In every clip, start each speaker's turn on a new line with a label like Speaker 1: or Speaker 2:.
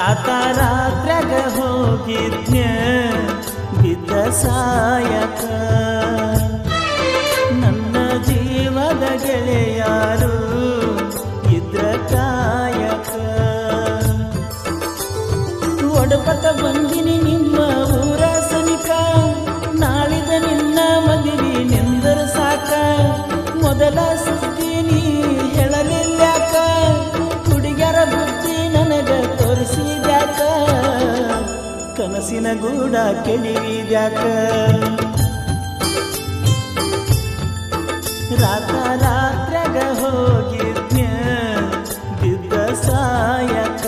Speaker 1: ರಾತ್ರ್ಯಾಗ ಹೋಗಿದ್ನ ಬಿದ್ದ ಸಾಯಕ ನನ್ನ ಜೀವದ ಗೆಳೆಯಾರು ಇದ್ರ ಕಾಯಕ ಒಡಪಟ ಬಂದಿನಿ ನಿಮ್ಮ ಊರ ಸನಿಕ ನಾಳಿದ ನಿನ್ನ ಮದುವೆ ನಿಂದರ ಸಾಕ ಮೊದಲ ಸುತ್ತೀನಿ ಹೇಳಲಿಲ್ಲಾಕ ಹುಡುಗರ ಬುದ್ಧಿ ನನಗ ತೋರಿಸಿದ್ಯಾಕ ಕನಸಿನ ಗೂಡ ಕೆಳಿವಿದ್ಯಾಕ ರಾತ್ರ್ಯಾಗ ಹೋಗಿದ್ನ ಬಿದ್ದ ಸಾಯಕ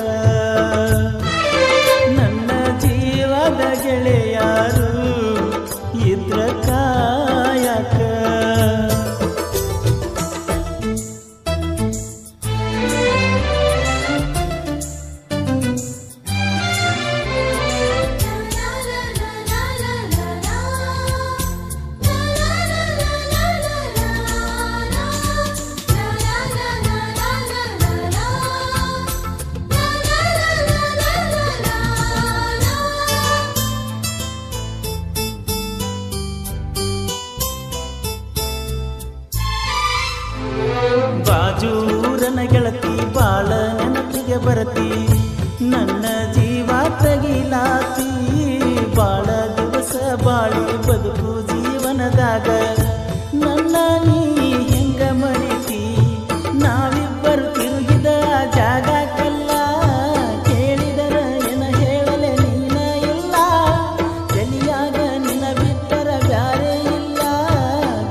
Speaker 1: ನನ್ನ ಜೀವದ ಗೆಳೆಯಾರು ಇದ್ರ ಕಾಯಕ ಬಾಜೂರನ ಗೆಳತಿ ಬಾಳ ನೆನಪಿಗೆ ಬರತಿ ನನ್ನ ಜೀವ ತಗಿಲಾತಿ ಬಾಳ ದಿವಸ ಬಾಳಿ ಬದುಕು ಜೀವನದಾಗ ನನ್ನ ನೀ ಹೆಂಗ ಮರಿತಿ ನಾವಿಬ್ಬರು ತಿರುಗಿದ ಜಾಗಕ್ಕೆಲ್ಲ ಕೇಳಿದರ ಏನ ಹೇಳಲೆ ನೀನ ಇಲ್ಲ ಎಲಿಯಾಗ ನಿನ ಬಿಟ್ಟರ ಬ್ಯಾರೆ ಇಲ್ಲ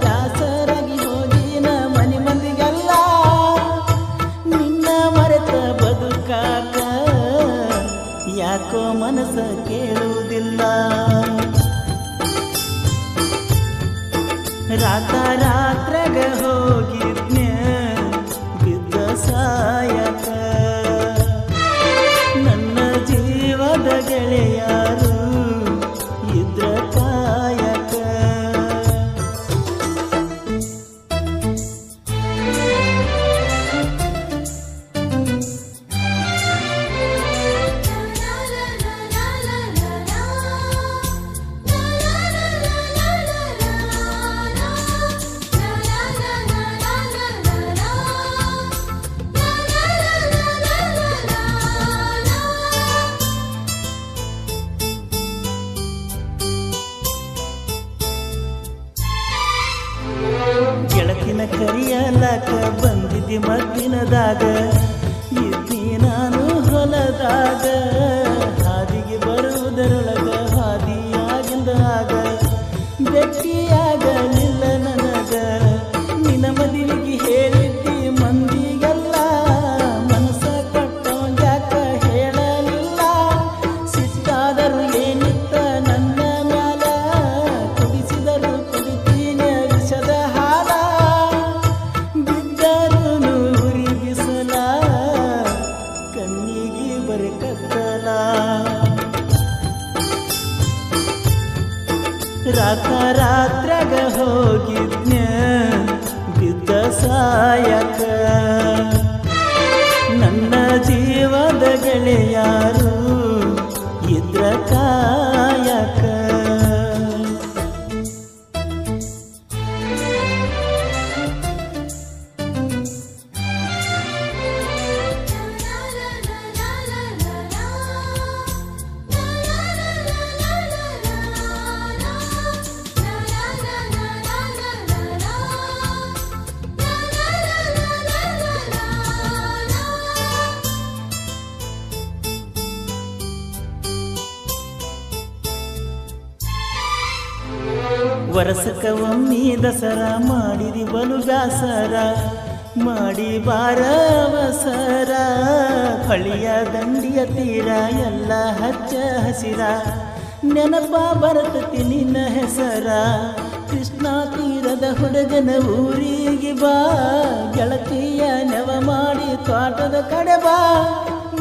Speaker 1: ದಾಸರಾಗಿ ಹೋಗಿನ ಮನೆ ಮಂದಿಗೆಲ್ಲ ನಿನ್ನ ಮರೆತ ಬದುಕಾಕ ಯಾಕೋ ಮನಸ್ಸ ಕೇಳುವುದಿಲ್ಲ ರಾತ್ರ್ಯಾಗ ಹೋಗಿದ್ನ ಬಿದ್ದ ಸಾಯಕ ನನ್ನ ಜೀವದ ಗೆಳೆಯಾರು ಇದ್ರ ಕಾಯಕ ಗೆಳತಿನ ಕರಿಯಲಕ ಬಂದಿದ್ದಿ ಮದ್ದಿನದಾಗ ಇದ್ದಿ ನಾನು ಹೊಲದಾಗ ಹಾದಿಗೆ ಬರುವುದರೊಳಗ ಹಾದಿಯಾಗಿಂದಾಗ ಬೆಟ್ಟಿಯಾಗಲಿಲ್ಲ ನನಗ ನಿನ್ನ ಮದುವೆಗೆ ಹೇಳಿದ್ದಿ ಮಂದಿಗೆಲ್ಲ ಮನಸ್ಸ ಕೊಟ್ಟವಂಗ್ಯಾಕ ಹೇಳಲಿಲ್ಲ ಸಿಟ್ಟಾದರೂ ಏನಿತ್ತ ನನ್ನ ಮ್ಯಾಲ ಕುಡಿಸಿದರು ಕುಡಿತೀನಿ ವಿಷದ ಹಾಲ ಬಿದ್ದರು ನೂರಿ ಬಿಸಲ ಕಣ್ಣಿಗೆ ಬರಿ ಕತ್ತಲ ರಾತ್ರ್ಯಾಗ ಹೋಗಿದ್ನ ಬಿದ್ದ ಸಾಯಕ ನನ್ನ ಜೀವದ ಗೆಳೆಯಾರು ಇದ್ರ ಕಾಯಕ ವರಸಕ ಒಮ್ಮೆ ದಸರಾ ಮಾಡಿದಿ ಬಲು ಬ್ಯಾಸರ ಮಾಡಿ ಬಾರವಸರ ಹಳಿಯ ದಂಡಿಯ ತೀರ ಎಲ್ಲ ಹಚ್ಚ ಹಸಿರ ನೆನಪ ಬರತತಿ ನಿನ್ನ ಹೆಸರ ಕೃಷ್ಣ ತೀರದ ಹುಡುಗನ ಊರಿಗೆ ಬಾ ಗೆಳತಿಯ ನೆವ ಮಾಡಿ ತೋಟದ ಕಡೆ ಬಾ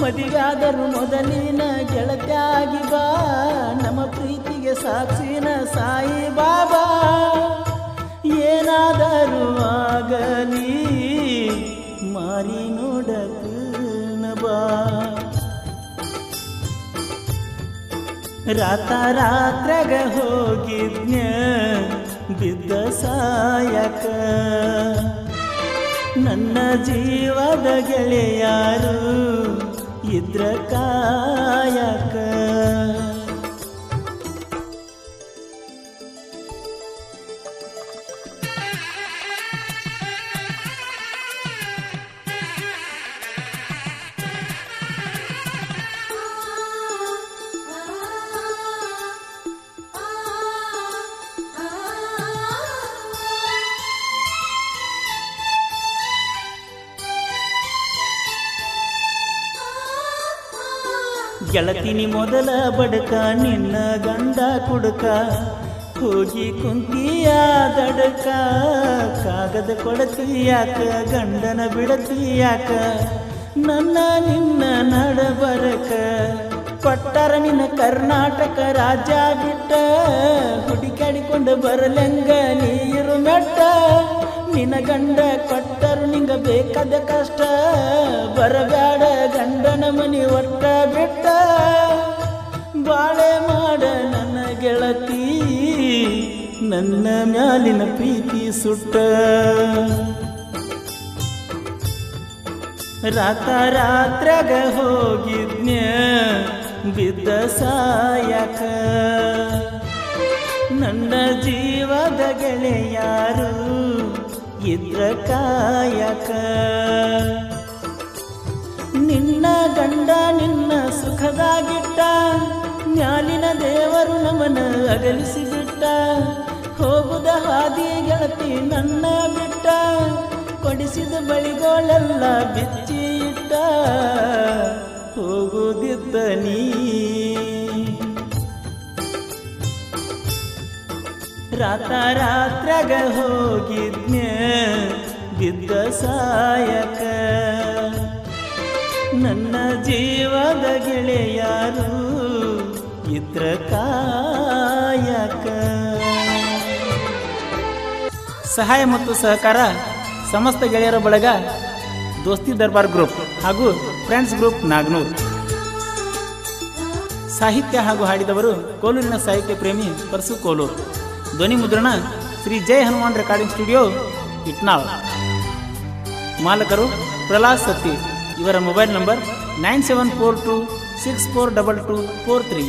Speaker 1: ಮದುವೆಯಾದರೂ ಮೊದಲಿನ ಗೆಳತಿಯಾಗಿ ಬಾ ನಮ್ಮ ಪ್ರೀತಿಗೆ ಸಾಕ್ಷಿನ ಸಾಯಿ ಬಾಬಾ ಏನಾದರೂ ಆಗಲಿ ಮಾರಿ ನೋಡಕ ಬಾ ರಾತ್ರಾಗ ಹೋಗಿದ್ನ್ಯ ಬಿದ್ದ ಸಾಯಕ ನನ್ನ ಜೀವದ ಗೆಳೆಯಾರು ಇದ್ರ ಕಾಯಕ ಗೆಳತಿನಿ ಮೊದಲ ಬಡಕ ನಿನ್ನ ಗಂಡ ಕುಡುಕ ಹೋಗಿ ಕುಂತಿಯ ದಡಕ ಕಾಗದ ಕೊಡತಿಯಾಕ ಗಂಡನ ಬಿಡತಿಯಾಕ ನನ್ನ ನಿನ್ನ ನಡಬರಕ ಕೊಟ್ಟರ ನಿನ್ನ ಕರ್ನಾಟಕ ರಾಜ್ಯ ಬಿಟ್ಟ ಹುಡುಕಾಡಿಕೊಂಡು ಬರಲೆಂಗ ನೀರು ಮೆಟ್ಟ ನಿನ್ನ ಗಂಡ ಕೊಟ್ಟರು ನಿಂಗ ಬೇಕಾದ ಕಷ್ಟ ಬರಬ್ಯಾಡ ಗಂಡನ ಮನಿ ಒಟ್ಟ ಬಿಟ್ಟ ಬಾಳೆ ಮಾಡ ನನ್ನ ಗೆಳತಿ ನನ್ನ ಮ್ಯಾಲಿನ ಪ್ರೀತಿ ಸುಟ್ಟ ರಾತ್ರಾಗ ಹೋಗಿದ್ನ್ಯ ಬಿದ್ದ ಸಾಯಕ ನನ್ನ ಜೀವದ ಗೆಳೆಯಾರು ಇದ್ರ ಕಾಯಕ ನಿನ್ನ ಗಂಡ ನಿನ್ನ ಸುಖದಾಗಿಟ್ಟ ಮ್ಯಾಲಿನ ದೇವರು ನಮನ ಅಗಲಿಸಿ ಬಿಟ್ಟ ಹೋಗುದ ಹಾದಿ ಗೆಳತಿ ನನ್ನ ಬಿಟ್ಟ ಕೊಡಿಸಿದ ಬಳಿಗಳೆಲ್ಲ ಬಿಚ್ಚಿ ಇಟ್ಟ ಹೋಗುದಿದ್ದ ನೀ ರಾತ್ರಾಗ ಹೋಗಿದ್ನ್ಯ ಬಿದ್ದ ಸಾಯಕ ನನ್ನ ಜೀವದ ಗೆಳೆಯಾರು ಇದ್ರ ಕಾಯಕ. ಸಹಾಯ ಮತ್ತು ಸಹಕಾರ ಸಮಸ್ತ ಗೆಳೆಯರ ಬಳಗ ದೋಸ್ತಿ ದರ್ಬಾರ್ ಗ್ರೂಪ್ ಹಾಗೂ ಫ್ರೆಂಡ್ಸ್ ಗ್ರೂಪ್ ನಾಗನೂರ್. ಸಾಹಿತ್ಯ ಹಾಗೂ ಹಾಡಿದವರು ಕೋಲೂರಿನ ಸಾಹಿತ್ಯ ಪ್ರೇಮಿ ಪರಸು ಕೋಲೂರು. ಧ್ವನಿ ಮುದ್ರಣ ಶ್ರೀ ಜೈ ಹನುಮಾನ್ ರೆಕಾರ್ಡಿಂಗ್ ಸ್ಟುಡಿಯೋ ಇಟ್ನಾಳ್. ಮಾಲಕರು ಪ್ರಹ್ಲಾದ್ ಸತ್ತಿ. ಇವರ ಮೊಬೈಲ್ ನಂಬರ್ 9742642243.